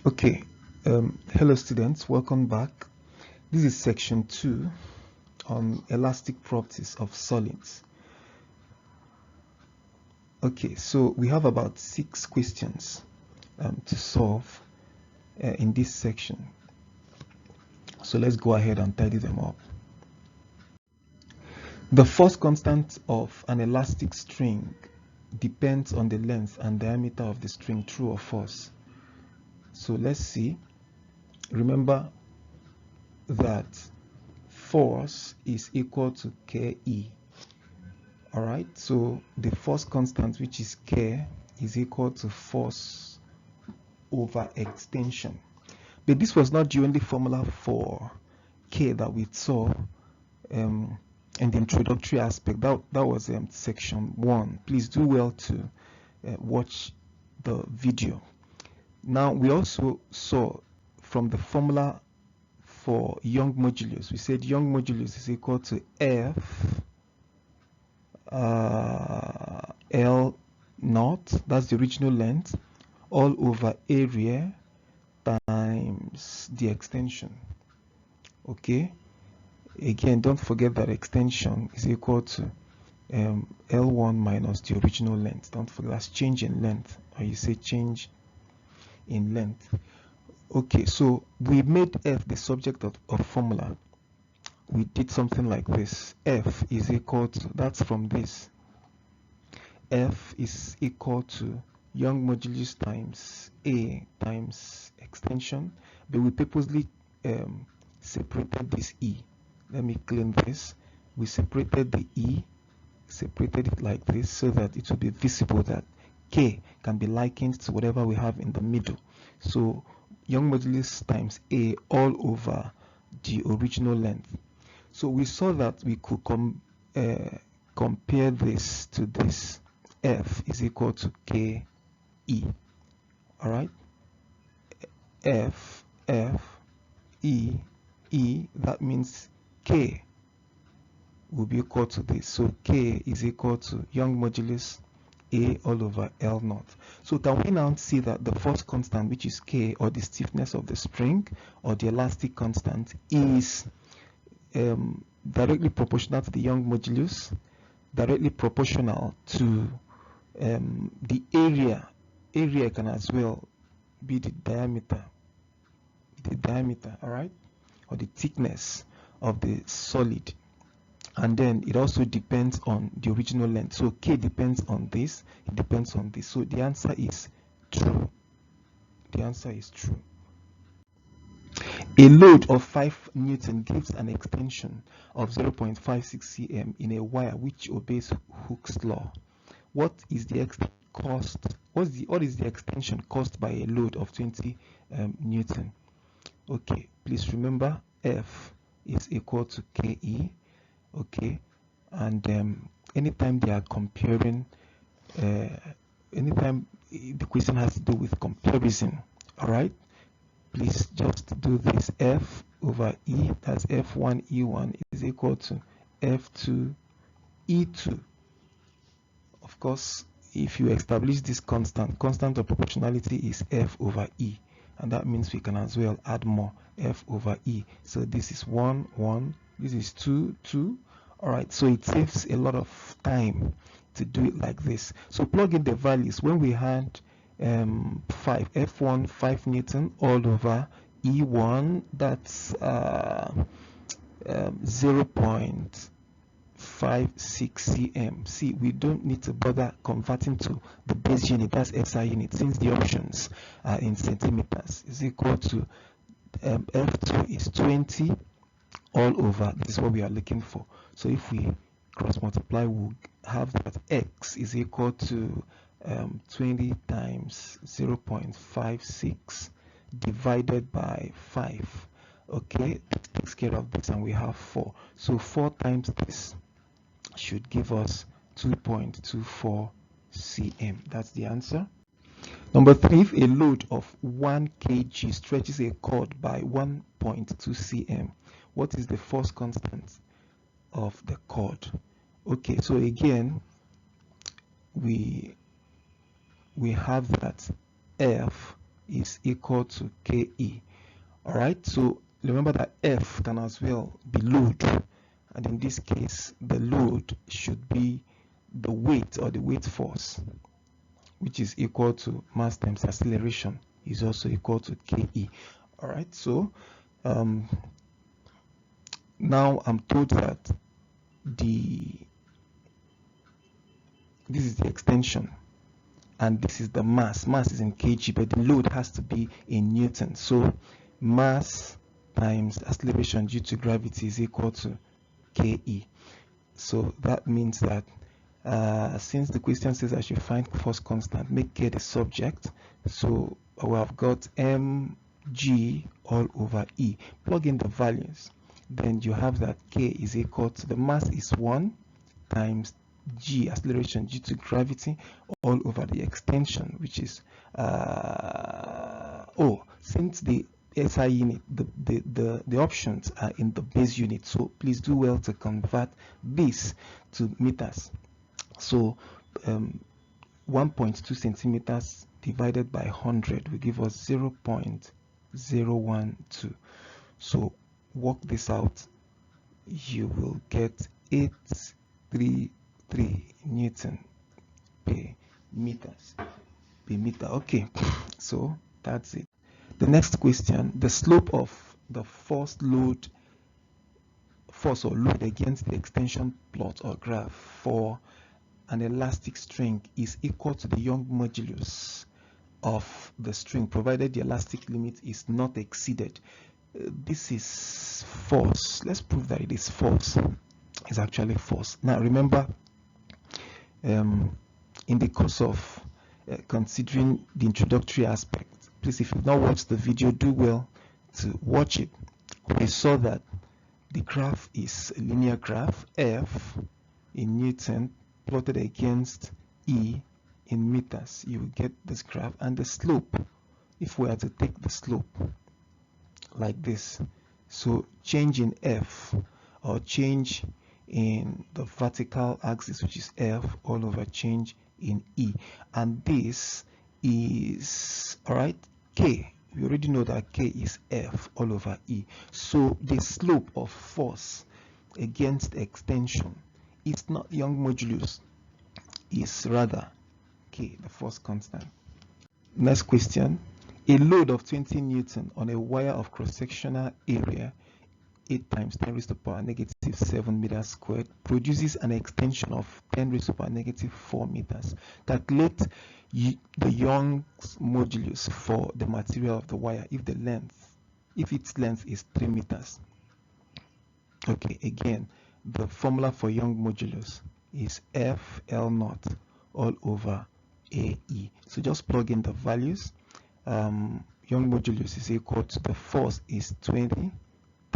Okay, hello students, welcome back. This is section 2 on elastic properties of solids. Okay, so we have about 6 questions to solve in this section. So let's go ahead and tidy them up. The force constant of an elastic string depends on the length and diameter of the string, true or false? So let's see. Remember that force is equal to Ke. Alright, so the force constant, which is K, is equal to force over extension. But this was not the only formula for K that we saw in the introductory aspect. That was section 1. Please do well to watch the video. Now we also saw from the formula for Young modulus, we said Young modulus is equal to F L naught, that's the original length, all over area times the extension. Okay, again, don't forget that extension is equal to L1 minus the original length. Don't forget that's change in length, or you say change in length. Okay, so we made F the subject of formula. We did something like this. F is equal to, that's from this, F is equal to Young modulus times A times extension, but we purposely separated this E. Let me clean this. We separated the E, separated it like this so that it will be visible that K can be likened to whatever we have in the middle. So Young modulus times A all over the original length. So we saw that we could compare this to this. F is equal to Ke. All right, F E, that means K will be equal to this. So K is equal to Young modulus A all over L naught. So can we now see that the force constant, which is K, or the stiffness of the spring, or the elastic constant, is directly proportional to the Young modulus, directly proportional to the area. Area can as well be the diameter, all right, or the thickness of the solid. And then it also depends on the original length. So K depends on this, it depends on this. So the answer is true. The answer is true. A load of 5 Newton gives an extension of 0.56 cm in a wire which obeys Hooke's law. What is the what is the extension caused by a load of 20 Newton? Okay, please remember F is equal to Ke. Okay, and anytime they are comparing, anytime the question has to do with comparison, all right, please just do this. F over E, that's F1 E1, is equal to F2 E2. Of course, if you establish this constant of proportionality is F over E, and that means we can as well add more, F over E. So this is 1 1, this is 2 2. All right, so it saves a lot of time to do it like this. So plug in the values. When we had 5, F1 5 Newton all over E1, that's 0.56 cm. See, we don't need to bother converting to the base unit, that's SI unit, since the options are in centimeters. Is equal to F2 is 20 all over, this is what we are looking for. So if we cross multiply, we'll have that X is equal to 20 times 0.56 divided by 5. Okay, that takes care of this, and we have 4. So 4 times this should give us 2.24 cm. That's the answer. Number 3, if a load of 1 kg stretches a cord by 1.2 cm, what is the force constant of the cord? Okay, so again, we have that F is equal to KE. All right, so remember that F can as well be load, and in this case the load should be the weight or the weight force, which is equal to mass times acceleration, is also equal to KE. All right, so now I'm told that this is the extension and this is the mass. Mass is in kg, but the load has to be in Newton. So mass times acceleration due to gravity is equal to KE. So that means that since the question says I should find force constant, make K the subject. So we have got mg all over E. Plug in the values. Then you have that K is equal to, the mass is 1 times g, acceleration due to gravity, all over the extension, which is since the SI unit, the options are in the base unit, so please do well to convert this to meters. So 1.2 centimeters divided by 100 will give us 0.012. So work this out, you will get 833 Newton per meter. Okay, so that's it. The next question, the slope of the force or load against the extension plot or graph for an elastic string is equal to the Young modulus of the string, provided the elastic limit is not exceeded. This is false. Let's prove that it is false. It's actually false. Now remember, in the course of considering the introductory aspect, please, if you've not watched the video, do well to watch it. We saw that the graph is a linear graph, F in Newton plotted against E in meters. You will get this graph, and the slope, if we are to take the slope like this, so change in F, or change in the vertical axis, which is F, all over change in E, and this is, all right, K. We already know that K is F all over E. So the slope of force against extension is not Young modulus, is rather K, the force constant. Next question, a load of 20 Newton on a wire of cross-sectional area 8 times 10 raised to the power negative 7 meters squared produces an extension of 10 raised to the power negative 4 meters. Calculate the Young's modulus for the material of the wire if its length is 3 meters. Okay, again, the formula for Young modulus is FL0 all over AE. So just plug in the values. Young modulus is equal to, the force is 20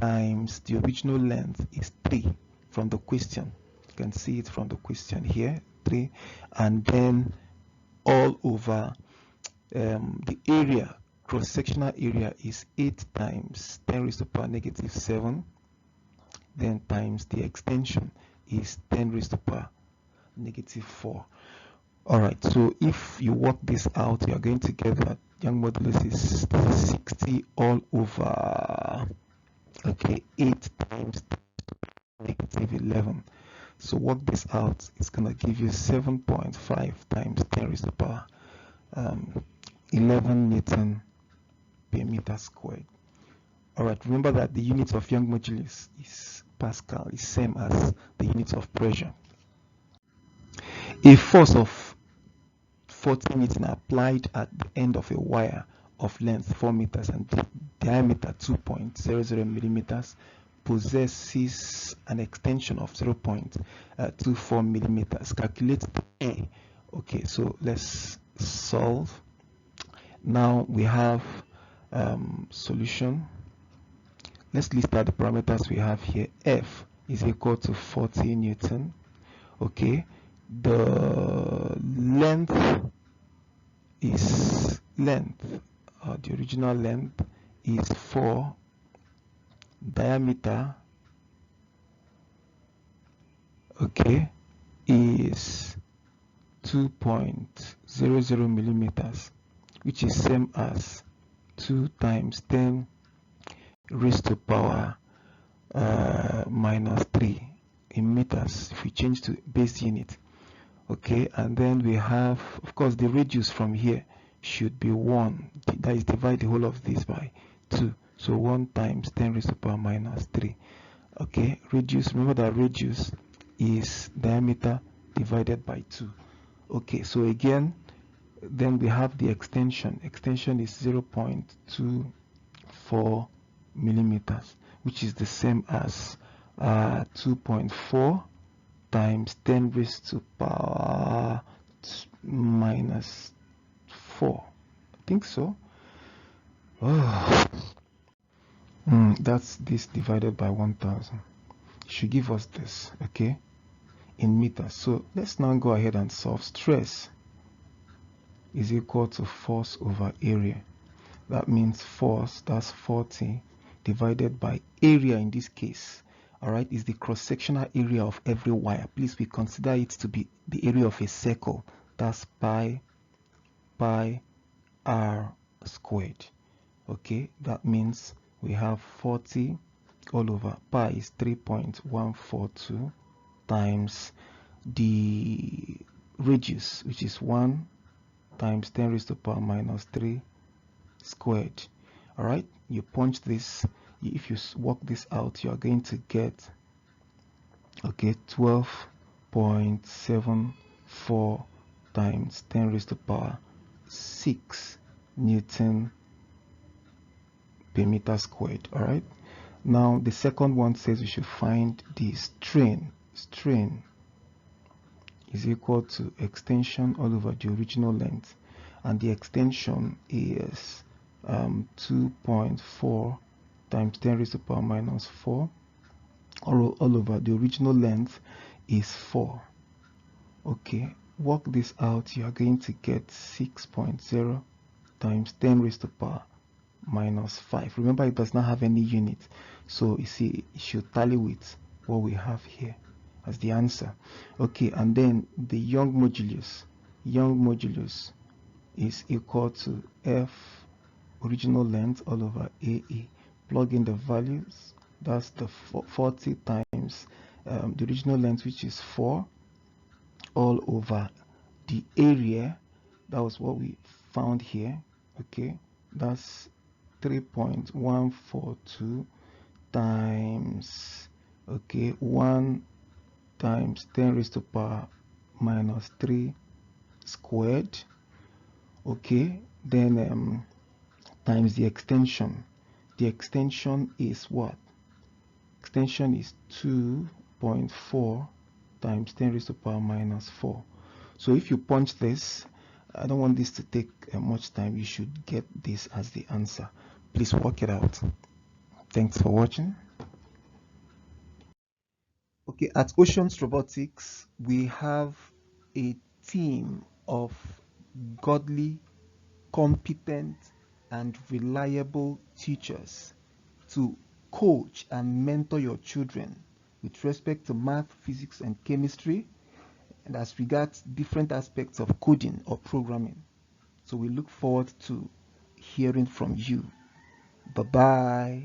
times the original length is 3 from the question. You can see it from the question here, 3, and then all over the area, cross-sectional area, is 8 times 10 raised to the power negative 7, then times the extension is 10 raised to the power negative 4. All right, so if you work this out, you are going to get that Young modulus is 60 all over, okay, 8 times negative 11. So work this out, it's going to give you 7.5 times 10 raised to the power 11 Newton per meter squared. All right, remember that the unit of Young modulus is Pascal, is same as the unit of pressure. A force of 40 Newton applied at the end of a wire of length 4 meters and diameter 2.00 millimeters possesses an extension of 0.24 millimeters. Calculate the A. Okay, so let's solve. Now we have solution. Let's list out the parameters we have here. F is equal to 40 Newton. Okay, the length is the original length is 4, diameter, okay, is 2.00 millimeters. which is same as 2 times 10 raised to power minus 3 in meters if we change to base unit. Okay, and then we have, of course, the radius from here should be 1. That is, divide the whole of this by 2. So 1 times 10 raised to power minus 3. Okay, radius, remember that radius is diameter divided by 2. Okay, so again, then we have the extension. Extension is 0.24 millimeters, which is the same as 2.4 times 10 raised to power minus 4. I think so. Oh. That's this divided by 1000. Should give us this, okay, in meters. So let's now go ahead and solve. Stress is equal to force over area. That means force, that's 40, divided by area in this case. All right, is the cross-sectional area of every wire. Please, we consider it to be the area of a circle. That's pi r squared. Okay, that means we have 40 all over pi is 3.142 times the radius, which is 1 times 10 raised to power minus 3 squared. All right, you punch this. If you work this out, you are going to get, okay, 12.74 times 10 raised to power 6 Newton per meter squared. All right, now the second one says we should find the strain. Strain is equal to extension all over the original length, and the extension is 2.4 times 10 raised to power minus 4 all over the original length is 4. Okay, work this out. You are going to get 6.0 times 10 raised to power minus 5. Remember, it does not have any unit, so you see it should tally with what we have here as the answer. Okay, and then the Young modulus is equal to F original length all over AE. Plug in the values. That's the 40 times the original length, which is 4, all over the area. That was what we found here. Okay, that's 3.142 times, okay, 1 times 10 raised to power minus 3 squared. Okay, then times the extension. The extension is what? Extension is 2.4 times 10 raised to power minus 4. So if you punch this, I don't want this to take much time. You should get this as the answer. Please work it out. Thanks for watching. Okay, at Oceans Robotics, we have a team of godly, competent, and reliable teachers to coach and mentor your children with respect to math, physics, and chemistry, and as regards different aspects of coding or programming. So we look forward to hearing from you. Bye-bye.